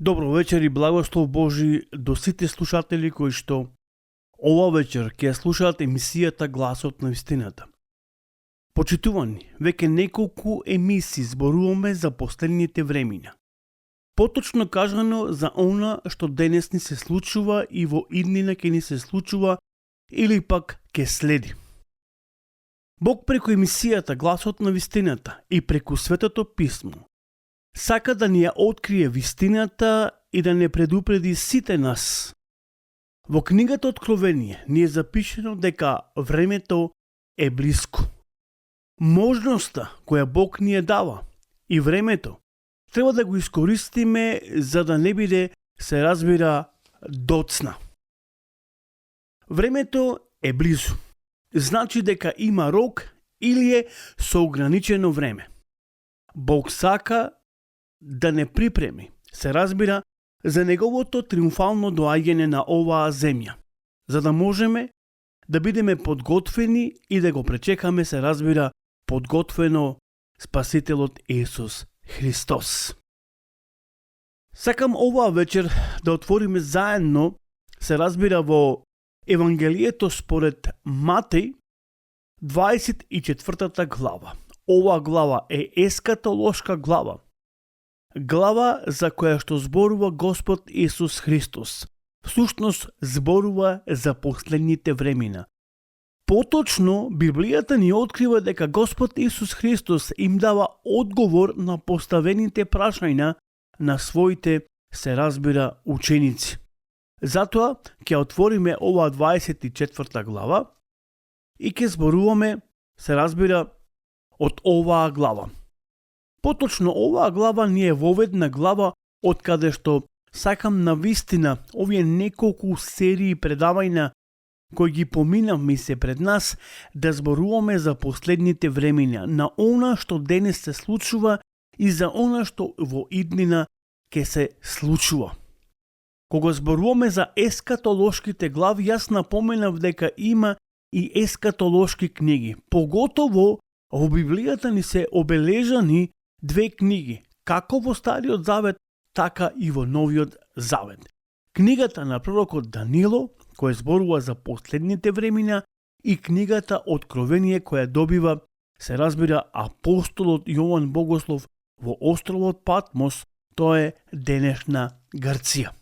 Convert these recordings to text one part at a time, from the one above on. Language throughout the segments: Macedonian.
Добро вечер и благослов Божи до сите слушатели кои што ова вечер ќе слушаат емисијата Гласот на вистината. Почитувани, веќе неколку емисии зборуваме за последните времиња. Поточно кажано за она што денес ни се случува и во иднина ќе ни се случува или пак ќе следи. Бог преку емисијата Гласот на вистината и преку Светото Писмо сака да ни ја открие вистината и да не предупреди сите нас. Во книгата Откровение ни е запишено дека времето е блиско. Можноста која Бог ни ја дава и времето треба да го искористиме за да не биде, се разбира, доцна. Времето е близу. Значи дека има рок или е со ограничено време. Бог сака да не припреми, се разбира, за неговото триумфално доаѓање на оваа земја, за да можеме да бидеме подготвени и да го пречекаме, се разбира, подготвено Спасителот Исус Христос. Сакам оваа вечер да отвориме заедно, се разбира, во Евангелието според Матеј, 24 глава. Оваа глава е ескатолошка глава. Глава за која што зборува Господ Исус Христос. Всушност зборува за последните времена. Поточно, Библијата ни открива дека Господ Исус Христос им дава одговор на поставените прашања на своите, се разбира, ученици. Затоа ќе отвориме оваа 24 глава и ќе зборуваме, се разбира, од оваа глава. Поточно, оваа глава ни е воведна глава од каде што сакам на вистина овие неколку серии предавања кои ги поминавме се пред нас да зборуваме за последните времиња, на она што денес се случува и за она што во иднина ќе се случува. Кога зборуваме за ескатолошките глави, јас напоменав дека има и ескатолошки книги. Поготово во Библијата ни се обележани две книги, како во Стариот Завет, така и во Новиот Завет. Книгата на пророкот Данило, која зборува за последните времиња, и книгата Откровение, која добива, се разбира, апостолот Јован Богослов во островот Патмос, тоа е денешна Грција.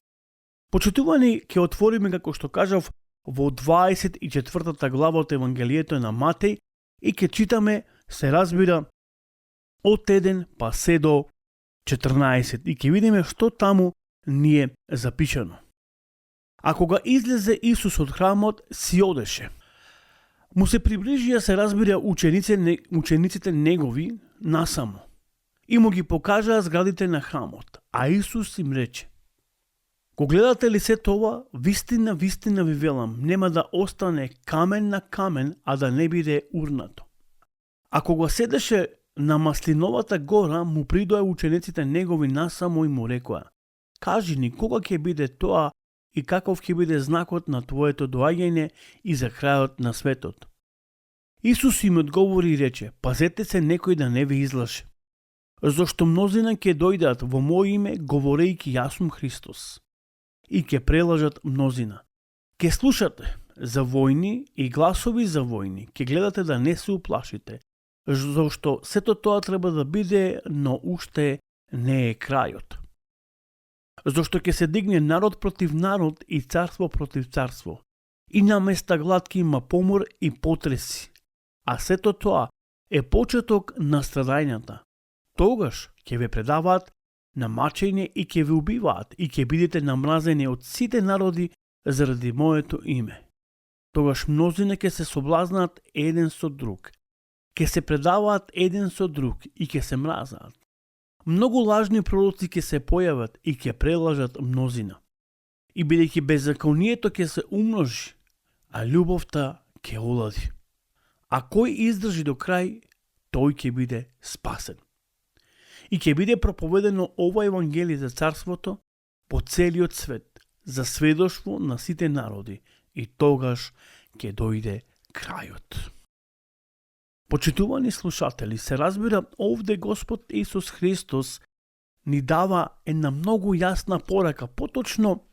Почитувани, ќе отвориме, како што кажав, во 24 глава од Евангелието на Матеј и ќе читаме, се разбира, од 1 па се до 14 и ќе видиме што таму ни е запишано. А кога излезе Исус од храмот, си одеше. Му се приближија, се разбира, учениците негови насамо и му ги покажаа зградите на храмот, а Исус им рече: Го гледате ли се тоа, вистина, вистина ви велам, нема да остане камен на камен, а да не биде урнато. А кога седеше на Маслиновата гора, му придоа учениците негови насамо и му рекоа: Кажи ни кога ќе биде тоа и каков ќе биде знакот на твоето доаѓање и за крајот на светот. Исус им одговори и рече: Пазете се некој да не ви излаже. Зошто мнозина ќе дојдат во моје име, говорејќи јас сум Христос, и ќе прелажат мнозина. Ќе слушате за војни и гласови за војни, ќе гледате да не се уплашите, зашто сето тоа треба да биде, но уште не е крајот. Зашто ќе се дигне народ против народ и царство против царство, и на места глатки има помор и потреси, а сето тоа е почеток на страдањата. Тогаш ќе ве предаваат на мачење и ќе ве убиваат и ќе бидете намразени од сите народи заради моето име. Тогаш мнозина ќе се соблазнаат еден со друг, ќе се предаваат еден со друг и ќе се мразаат. Многу лажни пророци ќе се појават и ќе прелажат мнозина. И бидејќи беззаконието ќе се умножи, а љубовта ќе олади. А кој издржи до крај, тој ќе биде спасен. И ќе биде проповедено ова Евангелие за царството по целиот свет, за сведоштво на сите народи, и тогаш ќе дојде крајот. Почитувани слушатели, се разбира, овде Господ Исус Христос ни дава една многу јасна порака, поточно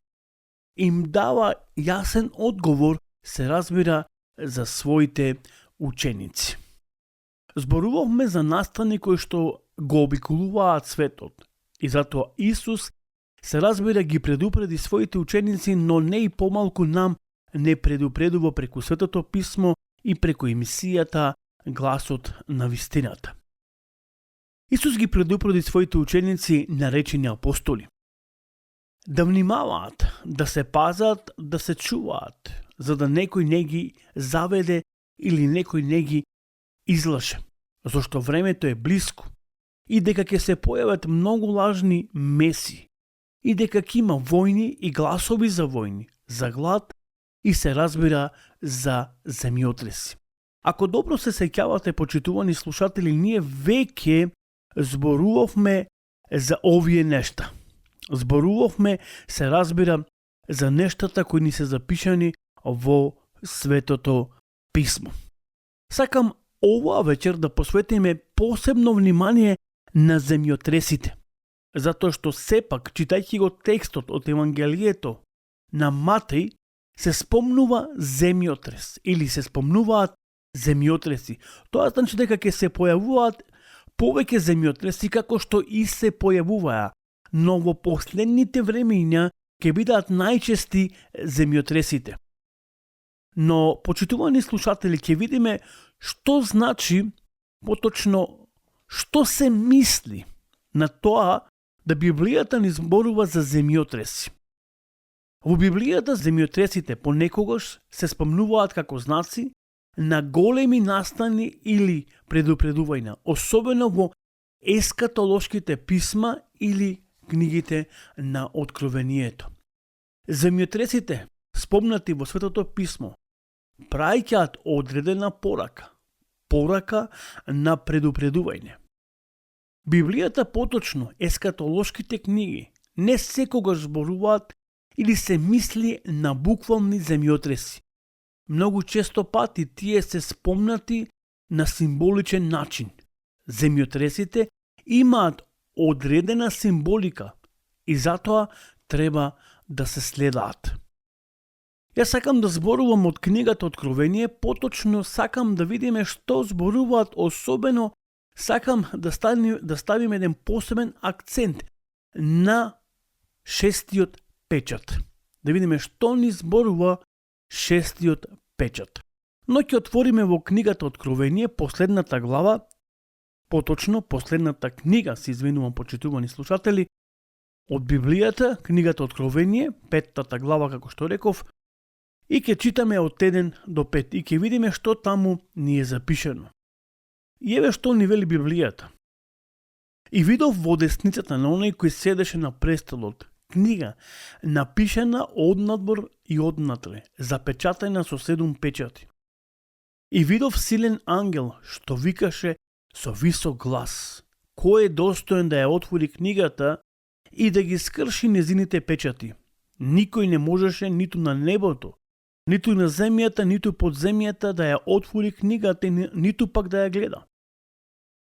им дава јасен одговор, се разбира, за своите ученици. Зборувавме за настани кои што го обиколуваат светот и затоа Исус се разбира ги предупреди своите ученици, но не и помалку нам не предупредува преку Светото Писмо и преку емисијата Гласот на вистината. Исус ги предупреди своите ученици, наречени апостоли, да внимаваат, да се пазат, да се чуваат, за да некој не ги заведе или некој не ги излаже, зашто времето е блиско и дека ќе се појават многу лажни меси и дека ќе има војни и гласови за војни, за глад и се разбира за земјотреси. Ако добро се сеќавате, почитувани слушатели, ние веќе зборувавме за овие нешта. Зборувавме, се разбира, за нештата кои ни се запишани во Светото Писмо. Сакам оваа вечер да посветиме посебно внимание на земјотресите, затоа што сепак, читајќи го текстот од Евангелието на Матеј, се спомнува земјотрес или се спомнуваат земјотреси. Тоа значи дека ќе се појавуваат повеќе земјотреси како што и се појавуваа, но во последните времења ќе бидат најчести земјотресите. Но, почитувани слушатели, ќе видиме што значи, поточно, што се мисли на тоа да Библијата ни зборува за земјотреси. Во Библијата земјотресите понекогаш се спомнуваат како знаци на големи настани или предупредувања, особено во ескатолошките писма или книгите на Откровението. Земјотресите, спомнати во Светото Писмо, праќаат одредена порака на предупредување. Библијата, поточно ескатолошките книги, не секогаш зборуваат или се мисли на буквални земјотреси. Многу често пати тие се спомнати на символичен начин. Земјотресите имаат одредена символика и затоа треба да се следаат. Јас сакам да зборувам од книгата Откровение, поточно сакам да видиме што зборуваат, особено сакам да ставим еден посебен акцент на шестиот печат. Да видиме што ни зборува шестиот печат. Но ќе отвориме во книгата Откровение, последната глава, поточно последната книга, се извинувам, почитувани слушатели, од Библијата, книгата Откровение, 5-та глава, како што реков, и ќе читаме од 1 до 5 и ќе видиме што таму ни е запишено. И еве што ни вели Библијата. И видов во десницата на оној кој седеше на престолот книга, напишана однадбор и однатре, запечатена со 7 печати. И видов силен ангел, што викаше со висок глас, кој е достоен да ја отвори книгата и да ги скрши незините печати. Никој не можеше ниту на небото, ниту на земјата, ниту под земјата да ја отвори книгата, ниту пак да ја гледа.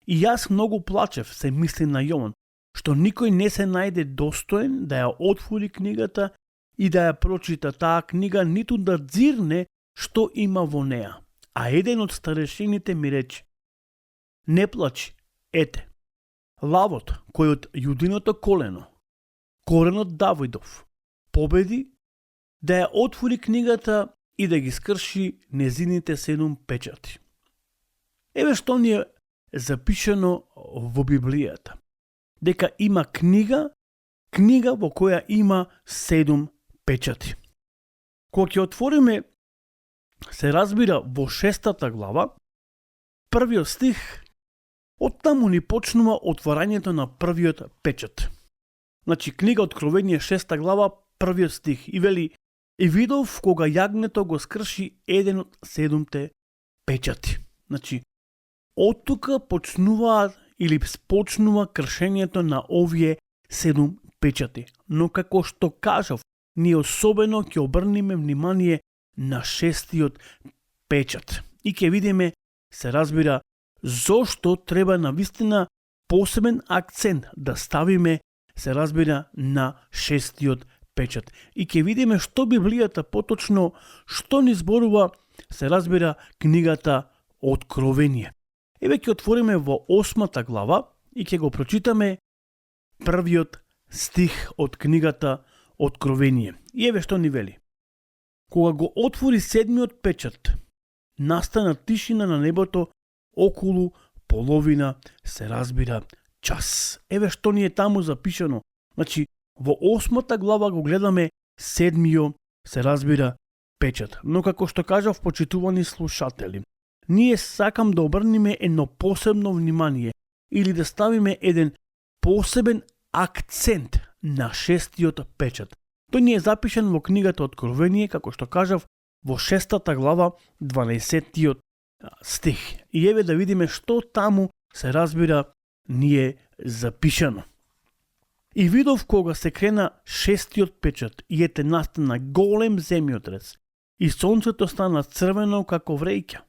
И јас многу плачев, се мисли на Јован, што никој не се најде достоен да ја отвори книгата и да ја прочита таа книга, ниту да дзирне што има во неа. А еден од старешините ми рече: не плачи, ете, лавот кој од јудиното колено, коренот Давидов, победи да ја отвори книгата и да ги скрши незините 7 печати. Еве што ни е запишено во Библијата. Дека има книга во која има 7 печати. Кога ќе отвориме, се разбира, во 6-та глава, првиот стих, оттаму ни почнува отворањето на првиот печат. Значи, книга Откровение 6 глава, првиот стих, и вели: и видов кога јагнето го скрши еден од 7 печати. Значи, од тука почнуваат или почнува кршењето на овие 7 печати. Но како што кажав, ние особено ќе обрнеме внимание на 6-тиот печат. И ќе видиме, се разбира, зошто треба навистина посебен акцент да ставиме се разбира на 6-тиот печат. И ќе видиме што Библијата поточно, што ни зборува, се разбира книгата Откровение. Еве ќе отвориме во 8 глава и ќе го прочитаме првиот стих од книгата Откровение. И еве што ни вели. Кога го отвори 7-миот печат, настана тишина на небото околу половина, се разбира, час. Еве што ни е таму запишано. Значи, во 8 глава го гледаме 7-миот, се разбира, печат. Но како што кажав, почитувани слушатели, ние сакам да обрнеме едно посебно внимание или да ставиме еден посебен акцент на 6-тиот печат. Тој ни е запишен во книгата Откровение, како што кажав, во 6 глава, 12-тиот стих. И еве да видиме што таму, се разбира, ни е запишано. И видов кога се крена 6-тиот печат и ете настана голем земјотрес и сонцето стана црвено како вреќа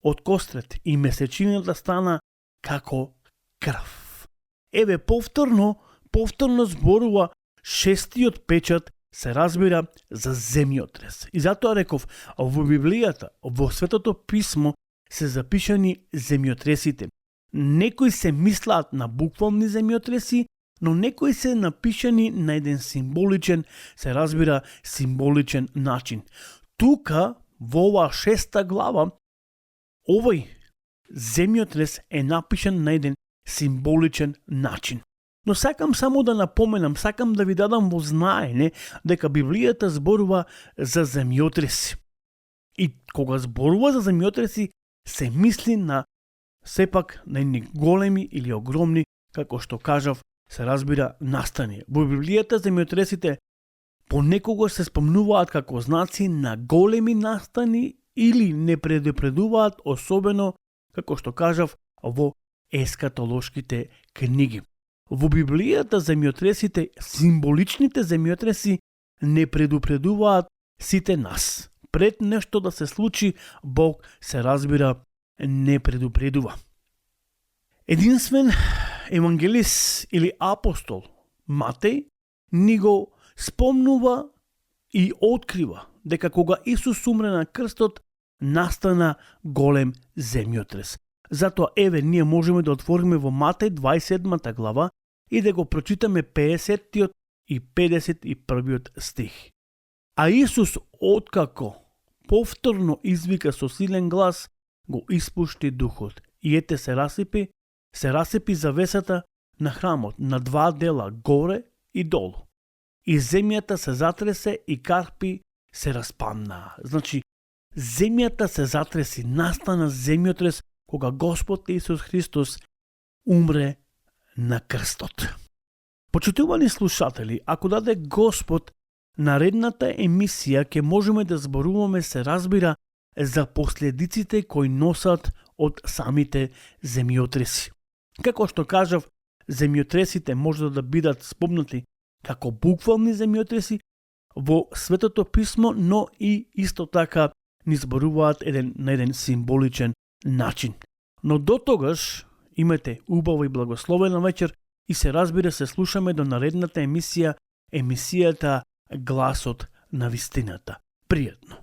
од кострет и месечината стана како крв. Еве повторно зборува 6-тиот печат, се разбира, за земјотрес. И затоа реков, во Библијата, во Светото писмо се запишани земјотресите. Некои се мислат на буквални земјотреси, но некои се напишани на еден символичен, се разбира, символичен начин. Тука, во оваа 6 глава, овој земјотрес е напишан на еден символичен начин. Но сакам само да напоменам, сакам да ви дадам во знаење дека Библијата зборува за земјотреси. И кога зборува за земјотреси, се мисли на сепак на едни големи или огромни, како што кажав, се разбира, настани. Во Библијата земјотресите понекогаш се спомнуваат како знаци на големи настани или не предупредуваат, особено, како што кажав, во ескатолошките книги. Во Библијата земјотресите, символичните земјотреси, не предупредуваат сите нас. Пред нешто да се случи, Бог, се разбира, не предупредува. Единствен евангелист или апостол Матеј ни го спомнува и открива дека кога Исус умре на крстот, настана голем земјотрес. Затоа еве ние можеме да отвориме во Матеј 27 глава и да го прочитаме 50-тиот и 51-тиот стих. А Исус откако повторно извика со силен глас, го испушти духот и ете се расипи завесата на храмот на 2 дела, горе и долу. И земјата се затресе и карпи се распаднаа. Значи, земјата се затреси, настана земјотрес кога Господ Исус Христос умре на крстот. Почитувани слушатели, ако даде Господ, наредната емисија ќе можеме да зборуваме, се разбира, за последиците кои носат од самите земјотреси. Како што кажав, земјотресите може да бидат спомнати како буквални земјотреси во Светото писмо, но и исто така ни зборуваат на еден символичен начин. Но до тогаш имате убава и благословена вечер и се разбира се слушаме до наредната емисијата Гласот на вистината. Пријатно.